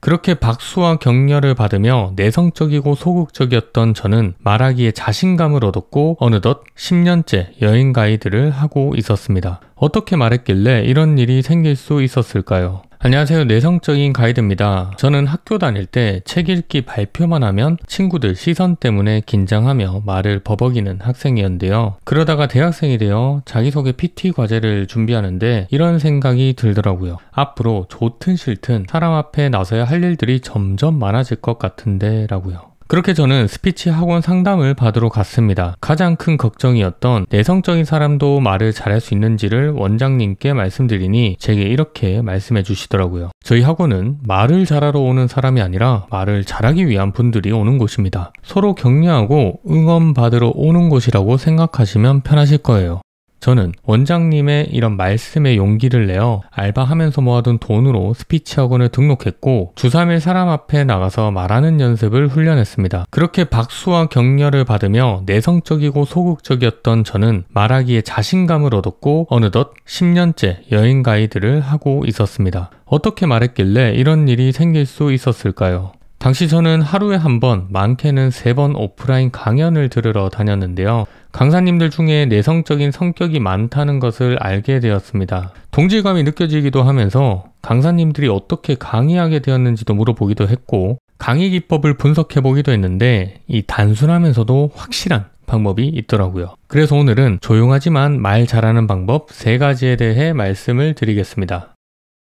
그렇게 박수와 격려를 받으며 내성적이고 소극적이었던 저는 말하기에 자신감을 얻었고 어느덧 10년째 여행 가이드를 하고 있었습니다. 어떻게 말했길래 이런 일이 생길 수 있었을까요? 안녕하세요. 내성적인 가이드입니다. 저는 학교 다닐 때 책 읽기 발표만 하면 친구들 시선 때문에 긴장하며 말을 버벅이는 학생이었는데요. 그러다가 대학생이 되어 자기소개 PT 과제를 준비하는데 이런 생각이 들더라고요. 앞으로 좋든 싫든 사람 앞에 나서야 할 일들이 점점 많아질 것 같은데 라고요. 그렇게 저는 스피치 학원 상담을 받으러 갔습니다. 가장 큰 걱정이었던 내성적인 사람도 말을 잘할 수 있는지를 원장님께 말씀드리니 제게 이렇게 말씀해 주시더라고요. 저희 학원은 말을 잘하러 오는 사람이 아니라 말을 잘하기 위한 분들이 오는 곳입니다. 서로 격려하고 응원받으러 오는 곳이라고 생각하시면 편하실 거예요. 저는 원장님의 이런 말씀에 용기를 내어 알바하면서 모아둔 돈으로 스피치 학원을 등록했고 주 3일 사람 앞에 나가서 말하는 연습을 훈련했습니다. 그렇게 박수와 격려를 받으며 내성적이고 소극적이었던 저는 말하기에 자신감을 얻었고 어느덧 10년째 여행 가이드를 하고 있었습니다. 어떻게 말했길래 이런 일이 생길 수 있었을까요? 당시 저는 하루에 한 번, 많게는 3번 오프라인 강연을 들으러 다녔는데요. 강사님들 중에 내성적인 성격이 많다는 것을 알게 되었습니다. 동질감이 느껴지기도 하면서 강사님들이 어떻게 강의하게 되었는지도 물어보기도 했고 강의 기법을 분석해보기도 했는데 이 단순하면서도 확실한 방법이 있더라고요. 그래서 오늘은 조용하지만 말 잘하는 방법 3가지에 대해 말씀을 드리겠습니다.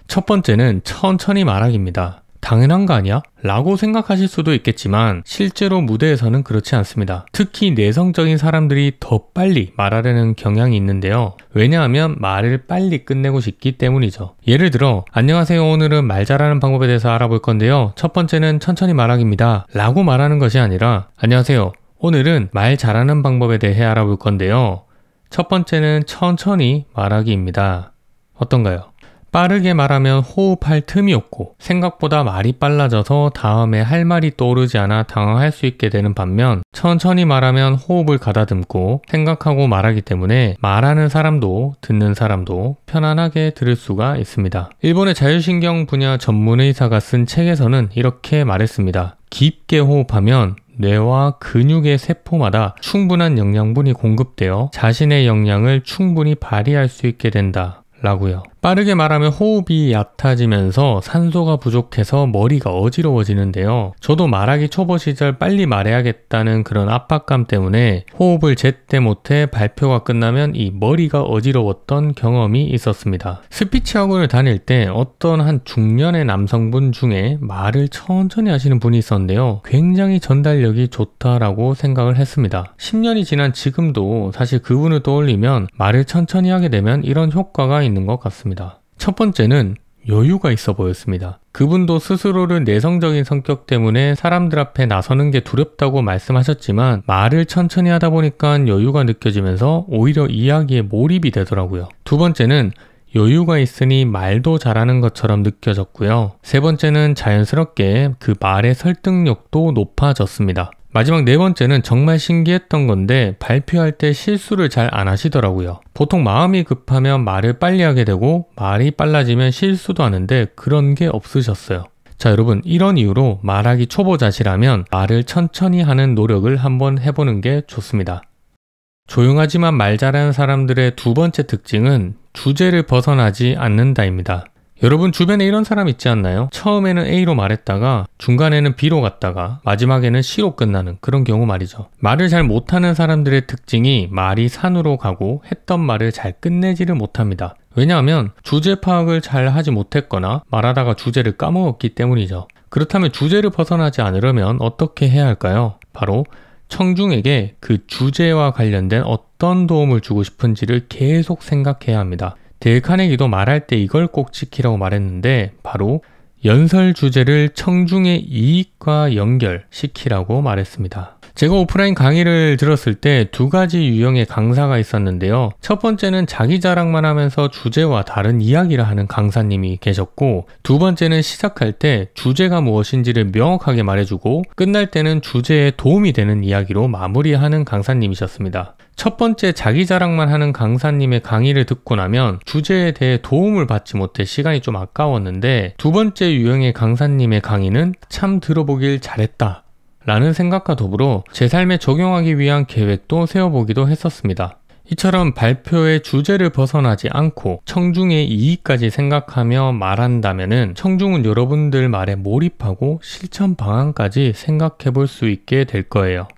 첫 번째는 천천히 말하기입니다. 당연한 거 아니야? 라고 생각하실 수도 있겠지만 실제로 무대에서는 그렇지 않습니다. 특히 내성적인 사람들이 더 빨리 말하려는 경향이 있는데요. 왜냐하면 말을 빨리 끝내고 싶기 때문이죠. 예를 들어 안녕하세요. 오늘은 말 잘하는 방법에 대해서 알아볼 건데요. 첫 번째는 천천히 말하기입니다. 라고 말하는 것이 아니라 안녕하세요. 오늘은 말 잘하는 방법에 대해 알아볼 건데요. 첫 번째는 천천히 말하기입니다. 어떤가요? 빠르게 말하면 호흡할 틈이 없고 생각보다 말이 빨라져서 다음에 할 말이 떠오르지 않아 당황할 수 있게 되는 반면 천천히 말하면 호흡을 가다듬고 생각하고 말하기 때문에 말하는 사람도 듣는 사람도 편안하게 들을 수가 있습니다. 일본의 자율신경 분야 전문의사가 쓴 책에서는 이렇게 말했습니다. 깊게 호흡하면 뇌와 근육의 세포마다 충분한 영양분이 공급되어 자신의 역량을 충분히 발휘할 수 있게 된다. 라고요. 빠르게 말하면 호흡이 얕아지면서 산소가 부족해서 머리가 어지러워지는데요. 저도 말하기 초보 시절 빨리 말해야겠다는 그런 압박감 때문에 호흡을 제때 못해 발표가 끝나면 이 머리가 어지러웠던 경험이 있었습니다. 스피치 학원을 다닐 때 어떤 한 중년의 남성분 중에 말을 천천히 하시는 분이 있었는데요. 굉장히 전달력이 좋다라고 생각을 했습니다. 10년이 지난 지금도 사실 그분을 떠올리면 말을 천천히 하게 되면 이런 효과가 있는 것 같습니다. 첫 번째는 여유가 있어 보였습니다. 그분도 스스로를 내성적인 성격 때문에 사람들 앞에 나서는 게 두렵다고 말씀하셨지만 말을 천천히 하다 보니까 여유가 느껴지면서 오히려 이야기에 몰입이 되더라고요. 두 번째는 여유가 있으니 말도 잘하는 것처럼 느껴졌고요. 세 번째는 자연스럽게 그 말의 설득력도 높아졌습니다. 마지막 4번째는 정말 신기했던 건데 발표할 때 실수를 잘 안 하시더라고요. 보통 마음이 급하면 말을 빨리 하게 되고 말이 빨라지면 실수도 하는데 그런 게 없으셨어요. 자, 여러분 이런 이유로 말하기 초보자시라면 말을 천천히 하는 노력을 한번 해보는 게 좋습니다. 조용하지만 말 잘하는 사람들의 두 번째 특징은 주제를 벗어나지 않는다입니다. 여러분 주변에 이런 사람 있지 않나요? 처음에는 A로 말했다가 중간에는 B로 갔다가 마지막에는 C로 끝나는 그런 경우 말이죠. 말을 잘 못하는 사람들의 특징이 말이 산으로 가고 했던 말을 잘 끝내지를 못합니다. 왜냐하면 주제 파악을 잘 하지 못했거나 말하다가 주제를 까먹었기 때문이죠. 그렇다면 주제를 벗어나지 않으려면 어떻게 해야 할까요? 바로 청중에게 그 주제와 관련된 어떤 도움을 주고 싶은지를 계속 생각해야 합니다. 데일 카네기도 말할 때 이걸 꼭 지키라고 말했는데 바로 연설 주제를 청중의 이익과 연결시키라고 말했습니다. 제가 오프라인 강의를 들었을 때 2가지 유형의 강사가 있었는데요. 첫 번째는 자기 자랑만 하면서 주제와 다른 이야기를 하는 강사님이 계셨고 두 번째는 시작할 때 주제가 무엇인지를 명확하게 말해주고 끝날 때는 주제에 도움이 되는 이야기로 마무리하는 강사님이셨습니다. 첫 번째 자기 자랑만 하는 강사님의 강의를 듣고 나면 주제에 대해 도움을 받지 못해 시간이 좀 아까웠는데, 두 번째 유형의 강사님의 강의는 참 들어보길 잘했다 라는 생각과 더불어 제 삶에 적용하기 위한 계획도 세워보기도 했었습니다. 이처럼 발표의 주제를 벗어나지 않고 청중의 이익까지 생각하며 말한다면은 청중은 여러분들 말에 몰입하고 실천 방안까지 생각해 볼 수 있게 될 거예요.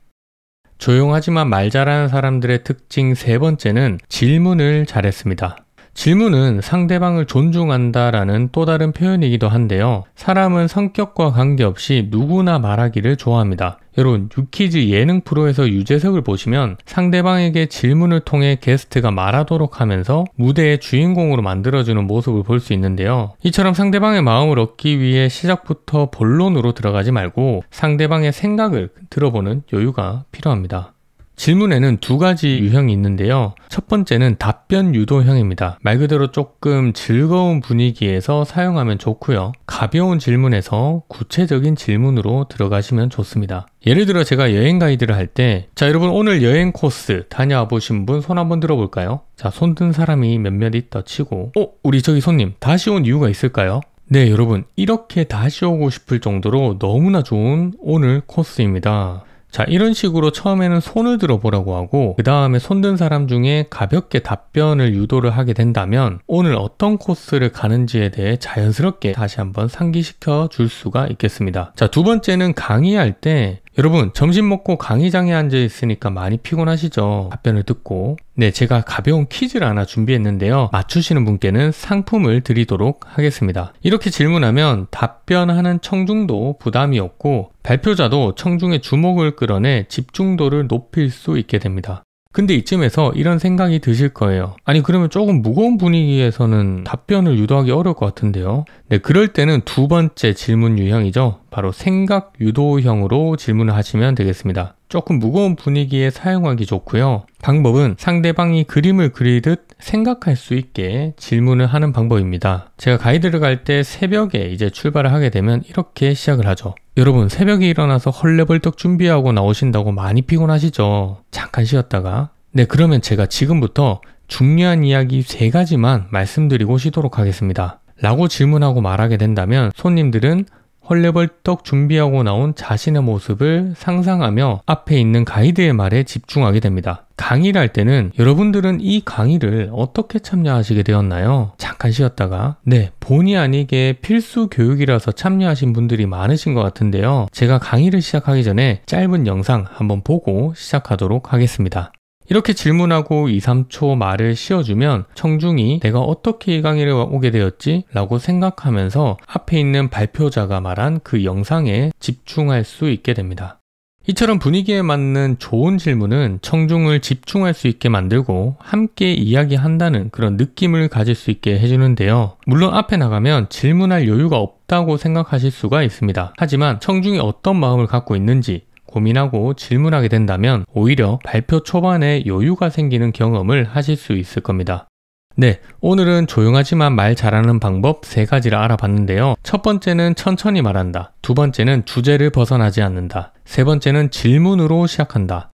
조용하지만 말 잘하는 사람들의 특징 세 번째는 질문을 잘했습니다. 질문은 상대방을 존중한다라는 또 다른 표현이기도 한데요. 사람은 성격과 관계없이 누구나 말하기를 좋아합니다. 여러분, 유퀴즈 예능 프로에서 유재석을 보시면 상대방에게 질문을 통해 게스트가 말하도록 하면서 무대의 주인공으로 만들어주는 모습을 볼 수 있는데요. 이처럼 상대방의 마음을 얻기 위해 시작부터 본론으로 들어가지 말고 상대방의 생각을 들어보는 여유가 필요합니다. 질문에는 두 가지 유형이 있는데요. 첫 번째는 답변 유도형입니다. 말 그대로 조금 즐거운 분위기에서 사용하면 좋고요. 가벼운 질문에서 구체적인 질문으로 들어가시면 좋습니다. 예를 들어 제가 여행 가이드를 할 때, 자 여러분 오늘 여행 코스 다녀와 보신 분 손 한번 들어볼까요? 자, 손 든 사람이 몇몇 있다 치고, 우리 저기 손님 다시 온 이유가 있을까요? 네, 여러분 이렇게 다시 오고 싶을 정도로 너무나 좋은 오늘 코스입니다. 자, 이런 식으로 처음에는 손을 들어보라고 하고 그 다음에 손든 사람 중에 가볍게 답변을 유도를 하게 된다면 오늘 어떤 코스를 가는지에 대해 자연스럽게 다시 한번 상기시켜 줄 수가 있겠습니다. 자, 두 번째는 강의할 때, 여러분 점심 먹고 강의장에 앉아 있으니까 많이 피곤하시죠? 답변을 듣고. 네, 제가 가벼운 퀴즈를 하나 준비했는데요. 맞추시는 분께는 상품을 드리도록 하겠습니다. 이렇게 질문하면 답변하는 청중도 부담이 없고 발표자도 청중의 주목을 끌어내 집중도를 높일 수 있게 됩니다. 근데 이쯤에서 이런 생각이 드실 거예요. 아니 그러면 조금 무거운 분위기에서는 답변을 유도하기 어려울 것 같은데요. 네, 그럴 때는 두 번째 질문 유형이죠. 바로 생각 유도형으로 질문을 하시면 되겠습니다. 조금 무거운 분위기에 사용하기 좋고요. 방법은 상대방이 그림을 그리듯 생각할 수 있게 질문을 하는 방법입니다. 제가 가이드를 갈 때 새벽에 이제 출발을 하게 되면 이렇게 시작을 하죠. 여러분 새벽에 일어나서 헐레벌떡 준비하고 나오신다고 많이 피곤하시죠? 잠깐 쉬었다가. 네, 그러면 제가 지금부터 중요한 이야기 3가지만 말씀드리고 쉬도록 하겠습니다. 라고 질문하고 말하게 된다면 손님들은 헐레벌떡 준비하고 나온 자신의 모습을 상상하며 앞에 있는 가이드의 말에 집중하게 됩니다. 강의를 할 때는 여러분들은 이 강의를 어떻게 참여하시게 되었나요? 잠깐 쉬었다가. 네, 본의 아니게 필수 교육이라서 참여하신 분들이 많으신 것 같은데요. 제가 강의를 시작하기 전에 짧은 영상 한번 보고 시작하도록 하겠습니다. 이렇게 질문하고 2, 3초 말을 쉬어주면 청중이 내가 어떻게 이 강의를 오게 되었지? 라고 생각하면서 앞에 있는 발표자가 말한 그 영상에 집중할 수 있게 됩니다. 이처럼 분위기에 맞는 좋은 질문은 청중을 집중할 수 있게 만들고 함께 이야기한다는 그런 느낌을 가질 수 있게 해주는데요. 물론 앞에 나가면 질문할 여유가 없다고 생각하실 수가 있습니다. 하지만 청중이 어떤 마음을 갖고 있는지 고민하고 질문하게 된다면 오히려 발표 초반에 여유가 생기는 경험을 하실 수 있을 겁니다. 네, 오늘은 조용하지만 말 잘하는 방법 3가지를 알아봤는데요. 첫 번째는 천천히 말한다. 두 번째는 주제를 벗어나지 않는다. 세 번째는 질문으로 시작한다.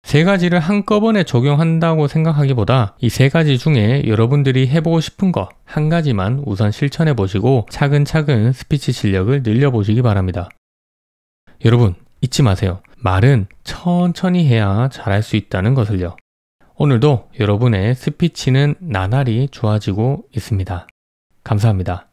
3가지를 한꺼번에 적용한다고 생각하기보다 이 3가지 중에 여러분들이 해보고 싶은 거 1가지만 우선 실천해 보시고 차근차근 스피치 실력을 늘려보시기 바랍니다. 여러분, 잊지 마세요. 말은 천천히 해야 잘할 수 있다는 것을요. 오늘도 여러분의 스피치는 나날이 좋아지고 있습니다. 감사합니다.